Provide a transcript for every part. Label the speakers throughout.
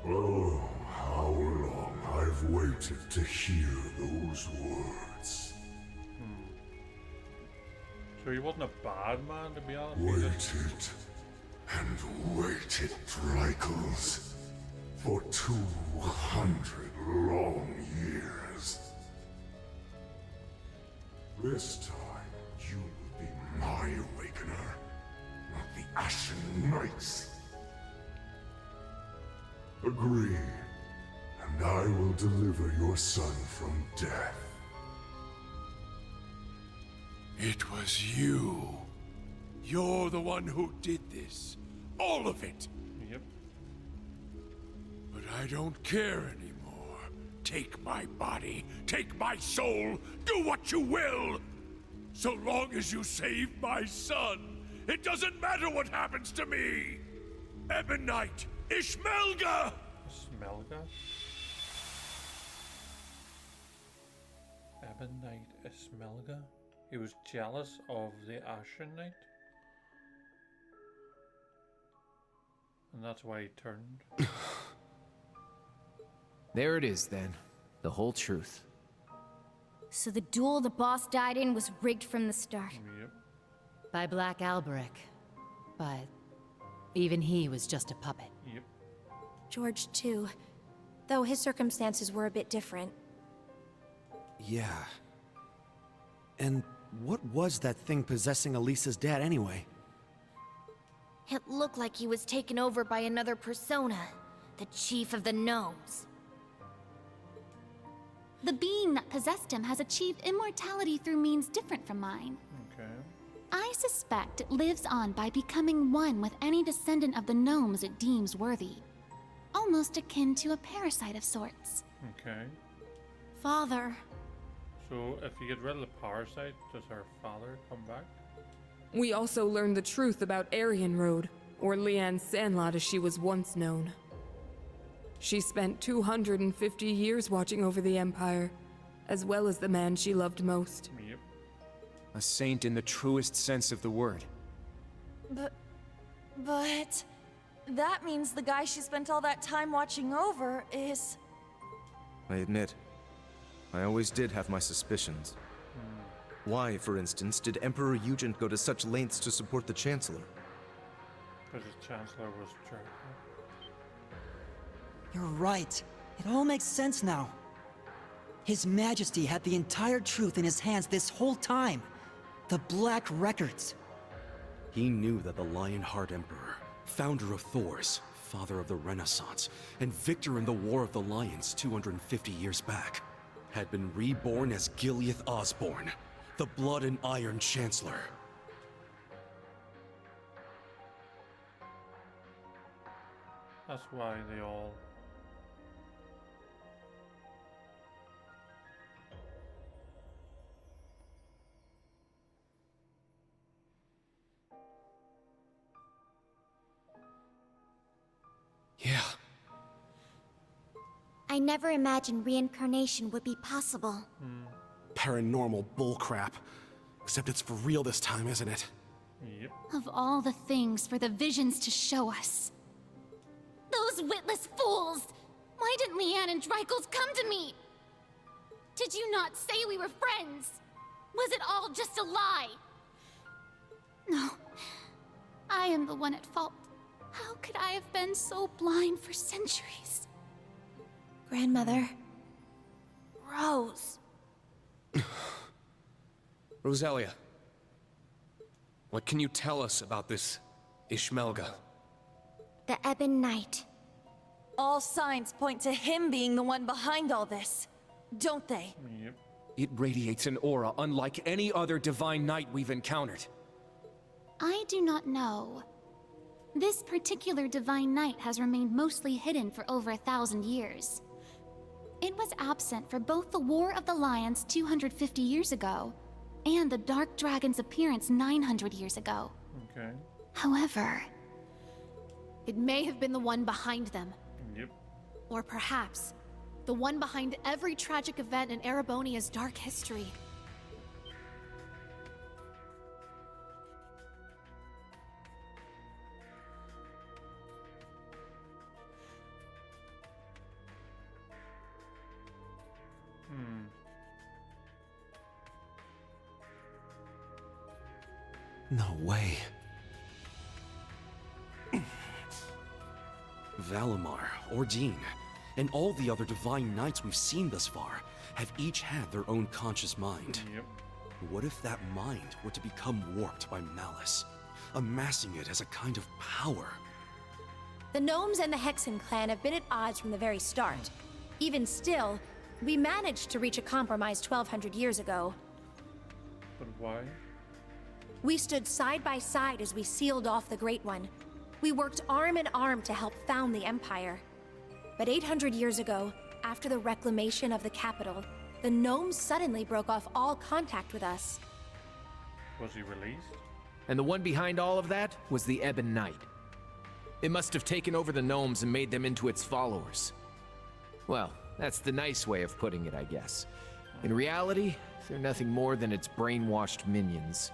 Speaker 1: Oh, how long I've waited to hear those words.
Speaker 2: So he wasn't a bad man, to be honest.
Speaker 1: Waited and waited, Drycles, for 200 long years. This time, you will be my awakener, not the Ashen Knights. Agree, and I will deliver your son from death.
Speaker 3: It was you. You're the one who did this. All of it.
Speaker 2: Yep.
Speaker 3: But I don't care anymore. Take my body, take my soul, do what you will! So long as you save my son, it doesn't matter what happens to me! Ebonite Ishmelga!
Speaker 2: Smelga? Ebonite Ismelga? He was jealous of the Ashen Knight? And that's why he turned.
Speaker 4: There it is then. The whole truth.
Speaker 5: So the duel the boss died in was rigged from the start.
Speaker 2: Yep.
Speaker 6: By Black Alberic. But even he was just a puppet.
Speaker 2: Yep.
Speaker 7: George, too. Though his circumstances were a bit different.
Speaker 8: Yeah. And what was that thing possessing Elisa's dad anyway?
Speaker 5: It looked like he was taken over by another persona, the chief of the gnomes.
Speaker 9: The being that possessed him has achieved immortality through means different from mine.
Speaker 2: Okay.
Speaker 9: I suspect it lives on by becoming one with any descendant of the gnomes it deems worthy. Almost akin to a parasite of sorts.
Speaker 2: Okay.
Speaker 7: Father.
Speaker 2: So if you get rid of the parasite, does her father come back?
Speaker 10: We also learned the truth about Aryan Road, or Leanne Sandlot as she was once known. She spent 250 years watching over the Empire, as well as the man she loved most.
Speaker 2: Yep.
Speaker 4: A saint in the truest sense of the word.
Speaker 7: But that means the guy she spent all that time watching over is...
Speaker 11: I admit, I always did have my suspicions. Why, for instance, did Emperor Eugen go to such lengths to support the Chancellor?
Speaker 2: Because his Chancellor was Dracula.
Speaker 12: You're right. It all makes sense now. His Majesty had the entire truth in his hands this whole time. The Black Records.
Speaker 8: He knew that the Lionheart Emperor, founder of Thors, father of the Renaissance, and victor in the War of the Lions 250 years back, had been reborn as Gileath Osborne, the Blood and Iron Chancellor.
Speaker 2: That's why they all...
Speaker 8: Yeah.
Speaker 5: I never imagined reincarnation would be possible.
Speaker 8: Paranormal bullcrap. Except it's for real this time, isn't it?
Speaker 2: Yep.
Speaker 9: Of all the things for the visions to show us.
Speaker 5: Those witless fools! Why didn't Leanne and Drycles come to me? Did you not say we were friends? Was it all just a lie?
Speaker 9: No. I am the one at fault. How could I have been so blind for centuries?
Speaker 7: Grandmother. Rose.
Speaker 4: Rosalia, what can you tell us about this Ishmelga?
Speaker 5: The Ebon Knight.
Speaker 7: All signs point to him being the one behind all this, don't they?
Speaker 2: Yep.
Speaker 4: It radiates an aura unlike any other divine knight we've encountered.
Speaker 9: I do not know. This particular divine knight has remained mostly hidden for over 1,000 years. It was absent for both the War of the Lions 250 years ago and the Dark Dragon's appearance 900 years ago.
Speaker 2: Okay.
Speaker 9: However,
Speaker 6: It may have been the one behind them.
Speaker 2: Yep.
Speaker 6: Or perhaps, the one behind every tragic event in Erebonia's dark history.
Speaker 8: No way. Valimar, Ordine, and all the other divine knights we've seen thus far have each had their own conscious mind.
Speaker 2: Yep.
Speaker 8: What if that mind were to become warped by malice, amassing it as a kind of power?
Speaker 13: The Gnomes and the Hexen clan have been at odds from the very start. Even still, we managed to reach a compromise 1200 years ago.
Speaker 2: But why?
Speaker 13: We stood side by side as we sealed off the Great One. We worked arm in arm to help found the Empire. But 800 years ago, after the reclamation of the capital, the Gnomes suddenly broke off all contact with us.
Speaker 2: Was he released?
Speaker 14: And the one behind all of that was the Ebon Knight. It must have taken over the Gnomes and made them into its followers. Well, that's the nice way of putting it, I guess. In reality, they're nothing more than its brainwashed minions.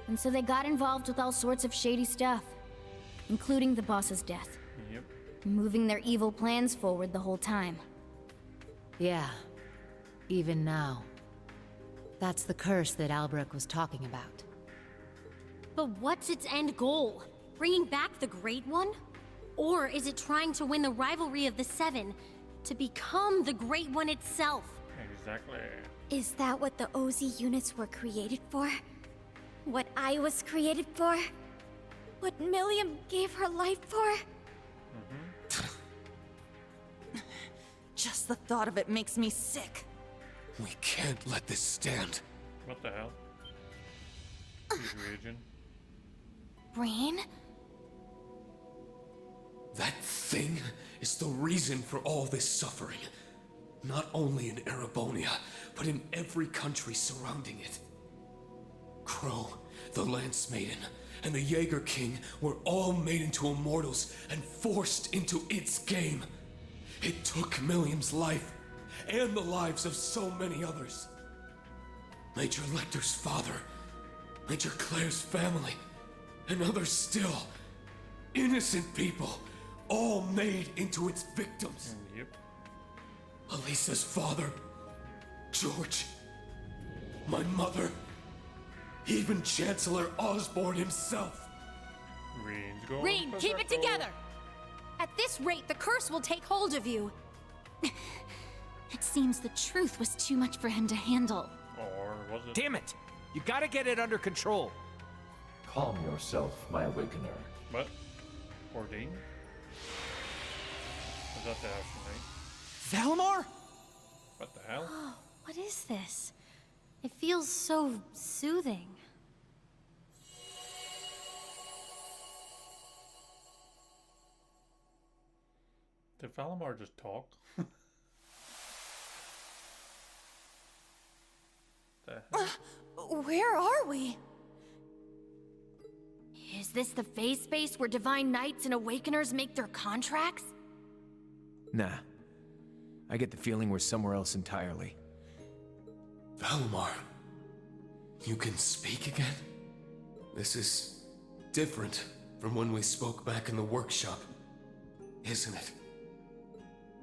Speaker 9: And so they got involved with all sorts of shady stuff, including the boss's death.
Speaker 2: Yep.
Speaker 9: Moving their evil plans forward the whole time.
Speaker 15: Yeah. Even now. That's the curse that Albrecht was talking about.
Speaker 5: But what's its end goal? Bringing back the Great One? Or is it trying to win the rivalry of the Seven to become the Great One itself?
Speaker 2: Exactly.
Speaker 5: Is that what the OZ units were created for? What I was created for? What Milliam gave her life for?
Speaker 7: Just the thought of it makes me sick.
Speaker 4: We can't let this stand.
Speaker 2: What the hell? He's raging.
Speaker 5: Brain?
Speaker 4: That thing is the reason for all this suffering. Not only in Erebonia, but in every country surrounding it. Crow, the Lance Maiden, and the Jaeger King were all made into immortals and forced into its game. It took Milliam's life, and the lives of so many others. Major Lecter's father, Major Claire's family, and others still. Innocent people, all made into its victims.
Speaker 2: Yep.
Speaker 4: Elisa's father, George, my mother, even Chancellor Osborne himself.
Speaker 2: Rain's going
Speaker 13: Rain, keep it together! At this rate, the curse will take hold of you.
Speaker 9: It seems the truth was too much for him to handle.
Speaker 2: Or was it?
Speaker 14: Damn it! You gotta get it under control.
Speaker 16: Calm yourself, my awakener.
Speaker 2: What? Ordine? Is that the Ashen Knight?
Speaker 12: Valimar?
Speaker 2: What the hell?
Speaker 5: What is this? It feels so soothing.
Speaker 2: Did Valimar just talk? The hell?
Speaker 13: Where are we?
Speaker 5: Is this the phase space where Divine Knights and Awakeners make their contracts?
Speaker 14: Nah. I get the feeling we're somewhere else entirely.
Speaker 4: Valimar, you can speak again? This is different from when we spoke back in the workshop, isn't it?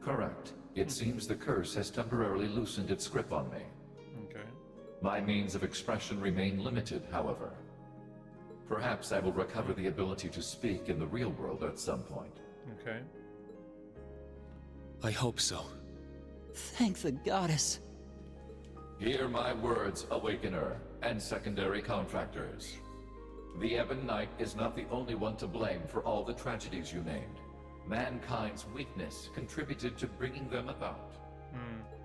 Speaker 16: Correct. It seems the curse has temporarily loosened its grip on me.
Speaker 2: Okay.
Speaker 16: My means of expression remain limited, however. Perhaps I will recover the ability to speak in the real world at some point.
Speaker 2: Okay.
Speaker 4: I hope so.
Speaker 12: Thank the goddess.
Speaker 16: Hear my words, Awakener, and secondary contractors. The Ebon Knight is not the only one to blame for all the tragedies you named. Mankind's weakness contributed to bringing them about.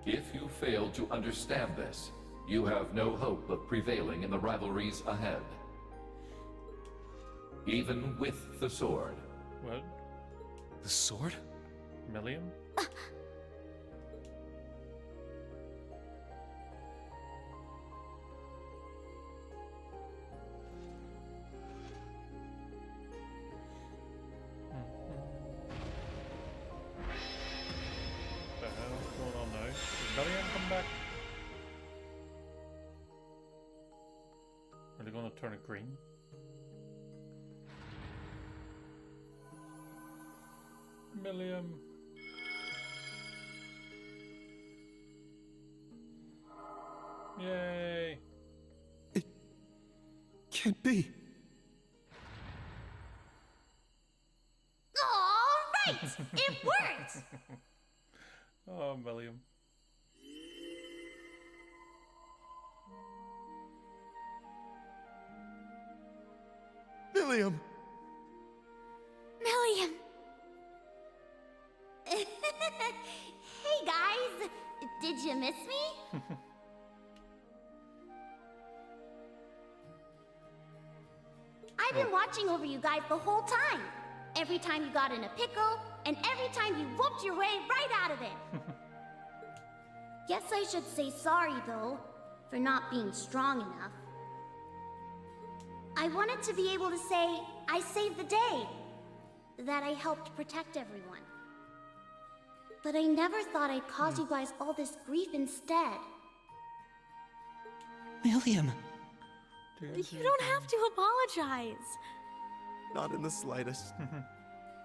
Speaker 16: If you fail to understand this, you have no hope of prevailing in the rivalries ahead. Even with the sword.
Speaker 2: What?
Speaker 4: The sword?
Speaker 2: Milliam? What the hell is going on now? Did Milliam come back? Are they going to turn it green? Milliam. Yay.
Speaker 8: Can't be.
Speaker 13: worked!
Speaker 2: Oh, William.
Speaker 11: William!
Speaker 5: Milliam! Hey guys! Did you miss me? I've been watching over you guys the whole time. Every time you got in a pickle, and every time you whooped your way right out of it. Guess I should say sorry, though, for not being strong enough. I wanted to be able to say I saved the day, that I helped protect everyone. But I never thought I'd cause you guys all this grief instead.
Speaker 12: William.
Speaker 13: You don't have to apologize.
Speaker 11: Not in the slightest.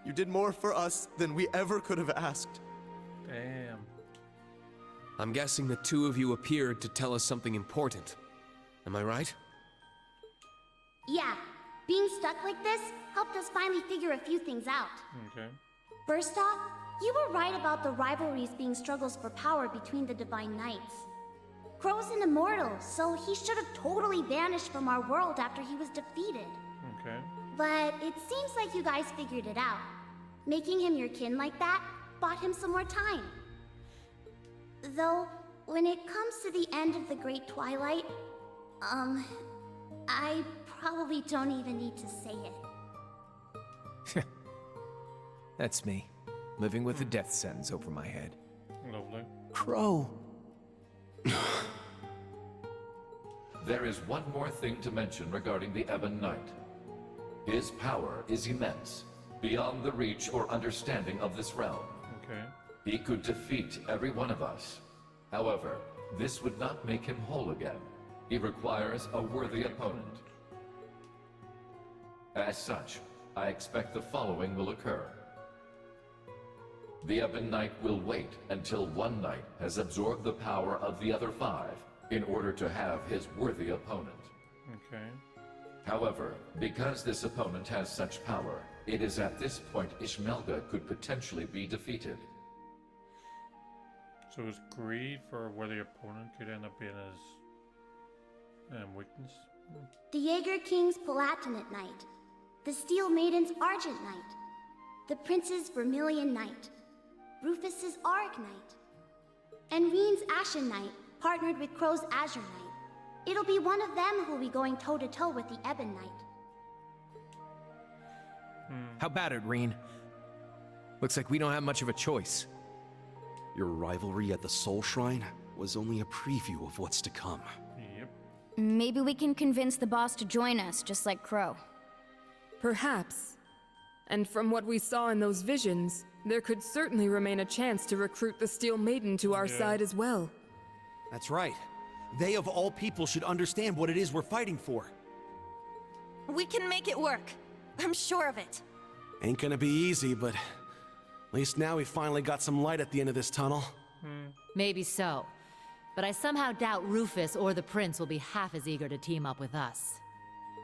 Speaker 11: You did more for us than we ever could have asked.
Speaker 2: Damn.
Speaker 4: I'm guessing the two of you appeared to tell us something important. Am I right?
Speaker 5: Yeah, being stuck like this helped us finally figure a few things out.
Speaker 2: Okay.
Speaker 5: First off, you were right about the rivalries being struggles for power between the Divine Knights. Crow's an immortal, so he should have totally vanished from our world after he was defeated.
Speaker 2: Okay.
Speaker 5: But it seems like you guys figured it out. Making him your kin like that bought him some more time. Though, when it comes to the end of the Great Twilight, I probably don't even need to say it.
Speaker 14: That's me, living with a death sentence over my head.
Speaker 2: Lovely.
Speaker 12: Crow.
Speaker 16: There is one more thing to mention regarding the Ebon Knight. His power is immense, beyond the reach or understanding of this realm.
Speaker 2: Okay.
Speaker 16: He could defeat every one of us. However, this would not make him whole again. He requires a worthy opponent. As such, I expect the following will occur. The Ebon Knight will wait until one knight has absorbed the power of the other 5 in order to have his worthy opponent.
Speaker 2: Okay.
Speaker 16: However, because this opponent has such power, it is at this point Ishmelga could potentially be defeated.
Speaker 2: So it's greed for where the opponent could end up being his weakness.
Speaker 5: The Jaeger King's Palatinate Knight. The Steel Maiden's Argent Knight. The Prince's Vermilion Knight. Rufus's Auric Knight. And Reen's Ashen Knight, partnered with Crow's Azure Knight. It'll be one of them who'll be going toe-to-toe with the Ebon Knight.
Speaker 14: How about it, Reen? Looks like we don't have much of a choice.
Speaker 8: Your rivalry at the Soul Shrine was only a preview of what's to come.
Speaker 2: Yep.
Speaker 17: Maybe we can convince the boss to join us, just like Crow.
Speaker 10: Perhaps. And from what we saw in those visions, there could certainly remain a chance to recruit the Steel Maiden to our side as well.
Speaker 18: That's right. They of all people should understand what it is we're fighting for.
Speaker 7: We can make it work. I'm sure of it.
Speaker 18: Ain't gonna be easy, but at least now we finally got some light at the end of this tunnel.
Speaker 15: Maybe so. But I somehow doubt Rufus or the Prince will be half as eager to team up with us.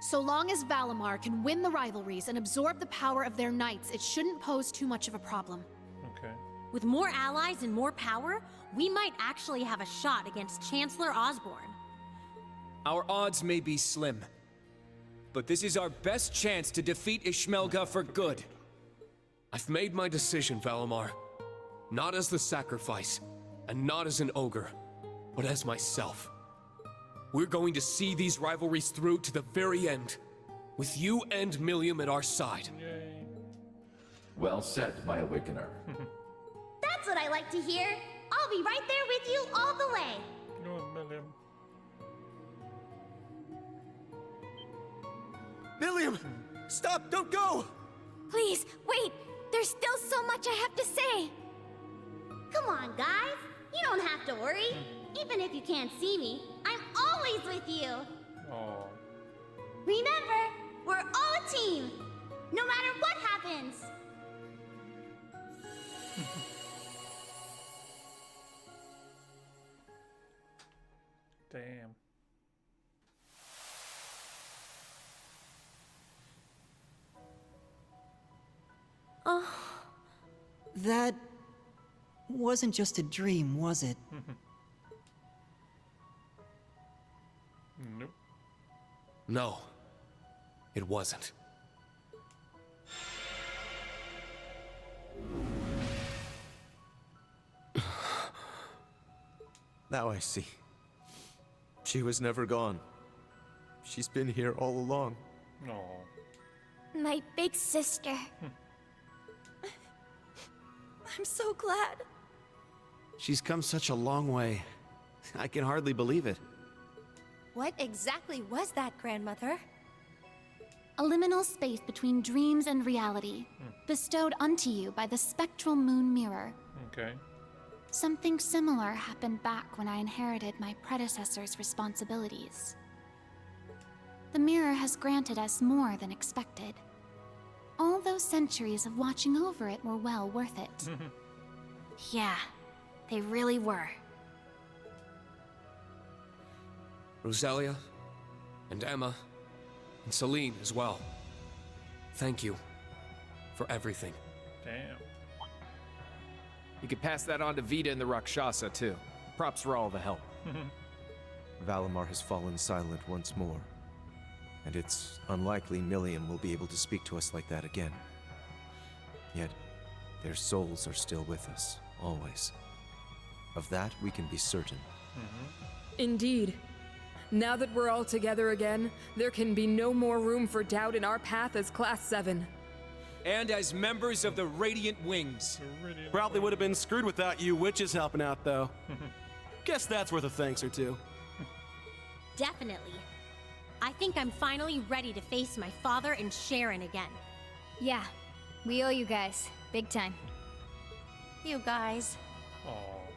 Speaker 6: So long as Valimar can win the rivalries and absorb the power of their knights, it shouldn't pose too much of a problem.
Speaker 2: Okay.
Speaker 19: With more allies and more power, we might actually have a shot against Chancellor Osborne.
Speaker 20: Our odds may be slim, but this is our best chance to defeat Ishmelga for good.
Speaker 4: I've made my decision, Valimar. Not as the sacrifice, and not as an ogre, but as myself. We're going to see these rivalries through to the very end, with you and Milliam at our side.
Speaker 2: Yay.
Speaker 16: Well said, my Awakener.
Speaker 5: That's what I like to hear. I'll be right there with you all the way.
Speaker 2: Oh, Milliam.
Speaker 18: Milliam! Stop! Don't go!
Speaker 5: Please, wait. There's still so much I have to say. Come on, guys. You don't have to worry. Even if you can't see me, I'm always with you.
Speaker 2: Oh.
Speaker 5: Remember, we're all a team. No matter what happens.
Speaker 2: Damn.
Speaker 12: That wasn't just a dream, was it?
Speaker 2: Nope.
Speaker 4: No, it wasn't.
Speaker 11: Now I see. She was never gone. She's been here all along.
Speaker 2: No.
Speaker 5: My big sister.
Speaker 13: I'm so glad.
Speaker 18: She's come such a long way. I can hardly believe it.
Speaker 13: What exactly was that, Grandmother?
Speaker 9: A liminal space between dreams and reality, bestowed unto you by the spectral moon mirror.
Speaker 2: Okay.
Speaker 9: Something similar happened back when I inherited my predecessor's responsibilities. The mirror has granted us more than expected. All those centuries of watching over it were well worth it.
Speaker 17: Yeah, they really were.
Speaker 4: Roselia, and Emma, and Celine as well. Thank you for everything.
Speaker 2: Damn.
Speaker 14: You could pass that on to Vita and the Rakshasa, too. Props for all the help.
Speaker 11: Valimar has fallen silent once more, and it's unlikely Milliam will be able to speak to us like that again. Yet, their souls are still with us, always. Of that, we can be certain.
Speaker 10: Indeed. Now that we're all together again, there can be no more room for doubt in our path as Class 7.
Speaker 20: And as members of the Radiant Wings.
Speaker 18: Probably would have been screwed without you witches helping out, though. Guess that's worth a thanks or two.
Speaker 19: Definitely. I think I'm finally ready to face my father and Sharon again.
Speaker 17: Yeah, we owe you guys. Big time.
Speaker 13: You guys.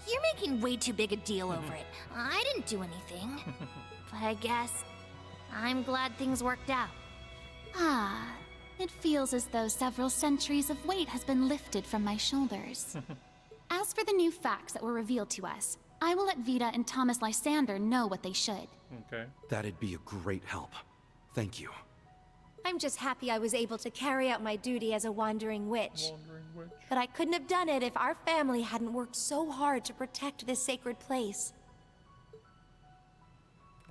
Speaker 17: You're making way too big a deal over it. I didn't do anything. But I guess I'm glad things worked out.
Speaker 9: Ah, it feels as though several centuries of weight has been lifted from my shoulders. As for the new facts that were revealed to us, I will let Vita and Thomas Lysander know what they should.
Speaker 2: Okay.
Speaker 8: That'd be a great help. Thank you.
Speaker 13: I'm just happy I was able to carry out my duty as a wandering witch. But I couldn't have done it if our family hadn't worked so hard to protect this sacred place.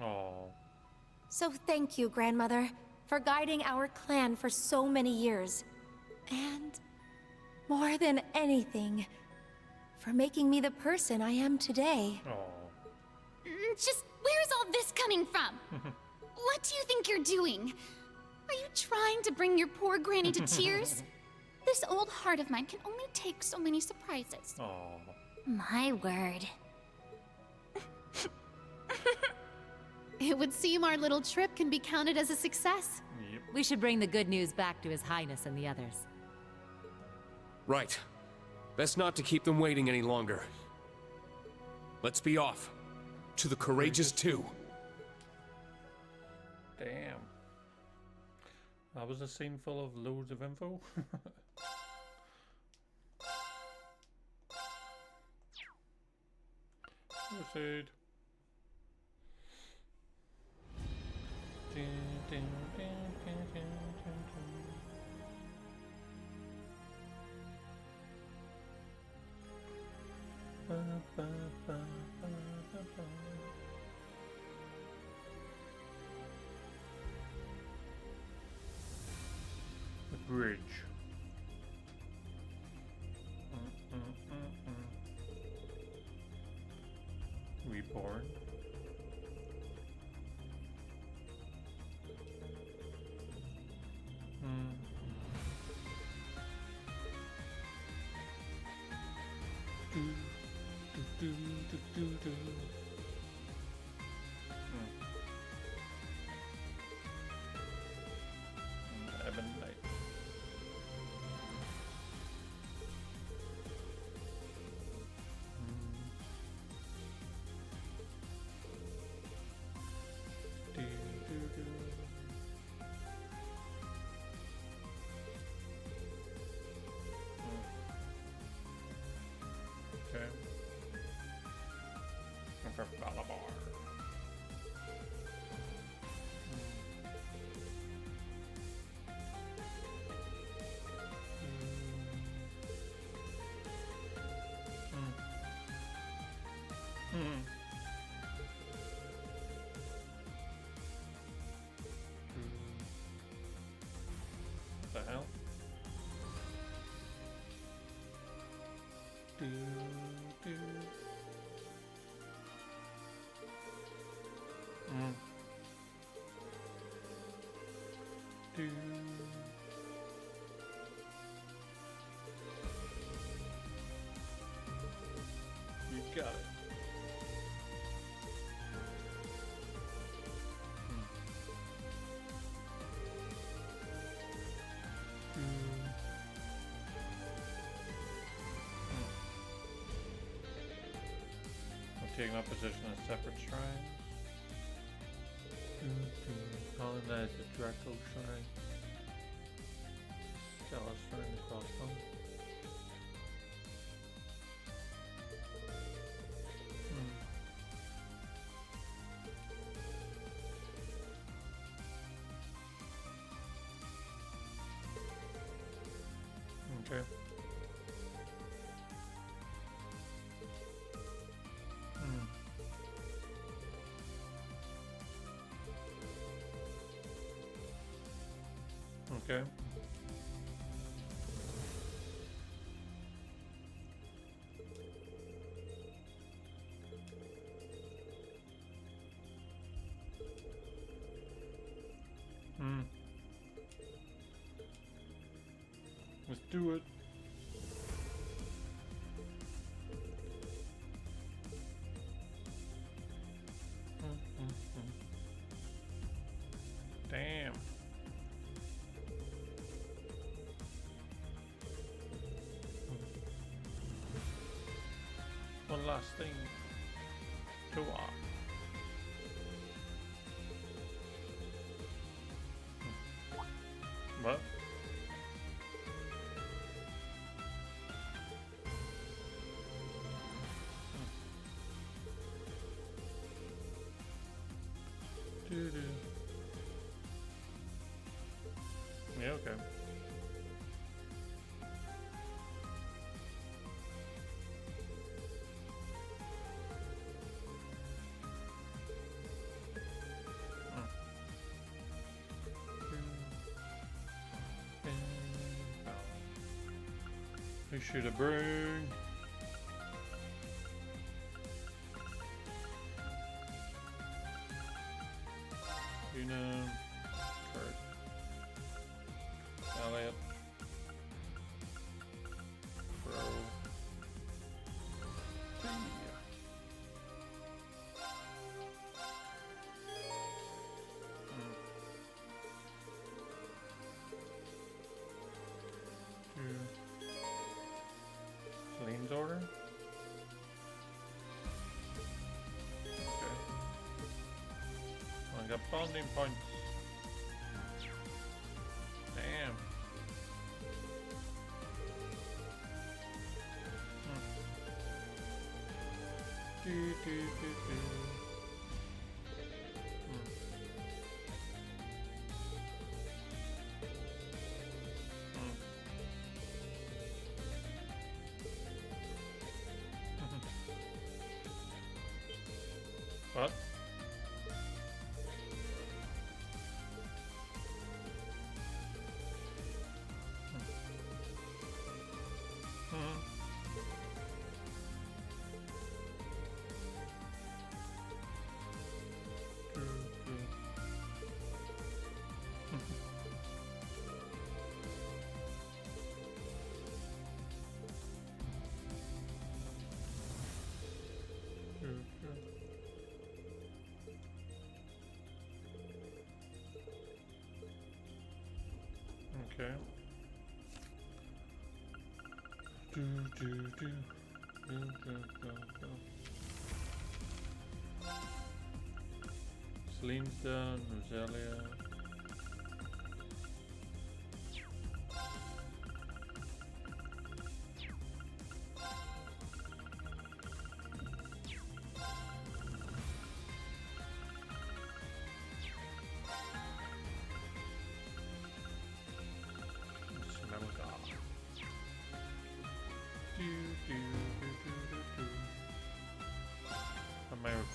Speaker 2: Oh.
Speaker 13: So thank you, Grandmother, for guiding our clan for so many years. And more than anything, for making me the person I am today.
Speaker 9: Just where's all this coming from? What do you think you're doing? Are you trying to bring your poor granny to tears? This old heart of mine can only take so many surprises.
Speaker 17: My word.
Speaker 6: It would seem our little trip can be counted as a success.
Speaker 15: We should bring the good news back to His Highness and the others.
Speaker 4: Right. Best not to keep them waiting any longer. Let's be off. To the Courageous 2.
Speaker 2: Damn. That was a scene full of loads of info. Proceed. The bridge. Reborn. Ebon Knight. Okay. Do, do. Do. You got it. Taking up position in separate shrines. Colonize the Draco Shrine. Scala Shrine across them. Okay. Okay. Let's do it. Damn. One last thing to watch. What? Doo-doo. Yeah, okay. We should have burned. You know, Kurt, Elliot, Pro, Celine's order. Okay. I got bonding points. Damn. Do, do, do, do. What? Okay. Do do do do do do do. Celine's done. Rosalia.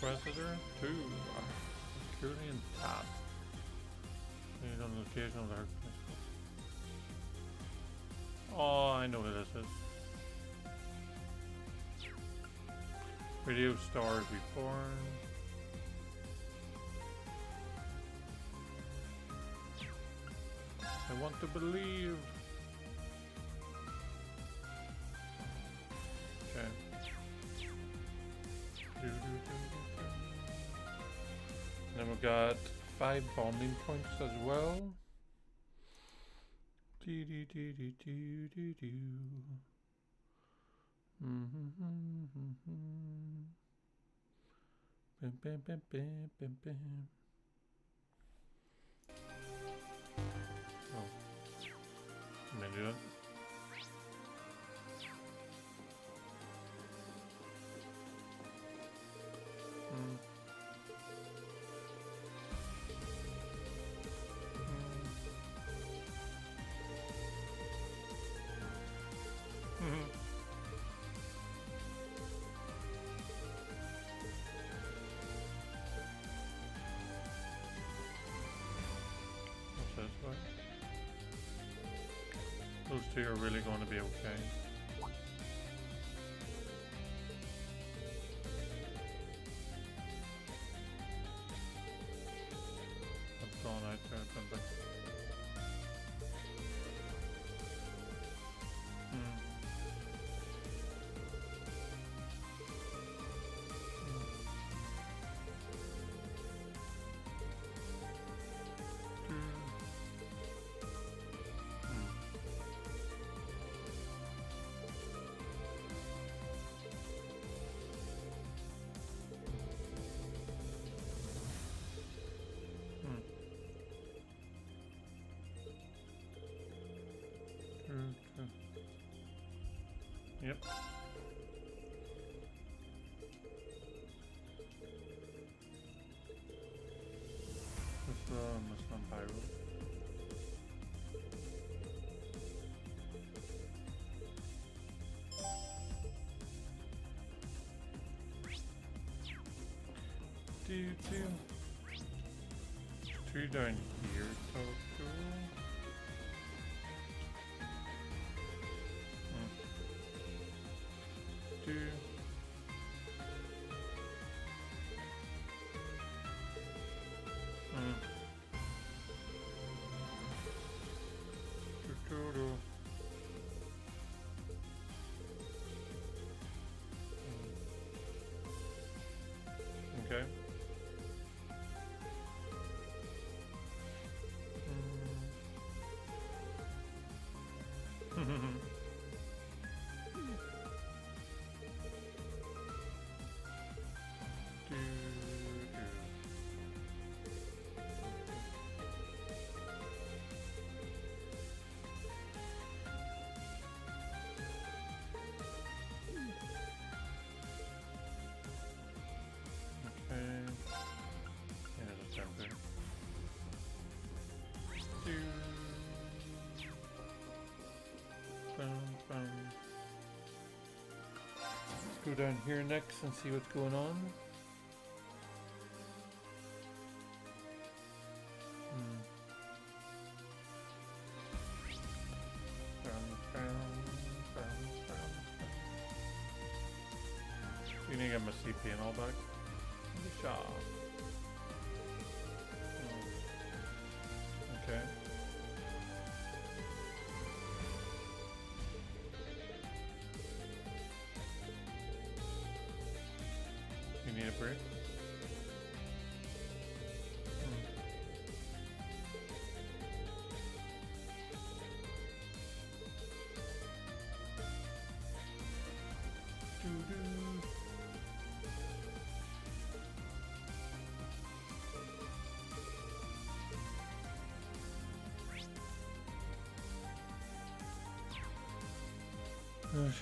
Speaker 2: Inquisitor 2, security and task. Need on location of the Hercules. Oh, I know who this is. Radio Star Reborn. I want to believe. Okay. Then we got 5 bonding points as well. Bam, bam, bam, bam, bam, bam. Oh. Can I do that? Those two are really going to be okay. I've gone out there, but yep. This one pyro. Two down here, Tokyo. Two. Okay. Let's go down here next and see what's going on. You need to get my CP and all back. Good job. Okay. You need a break? Good.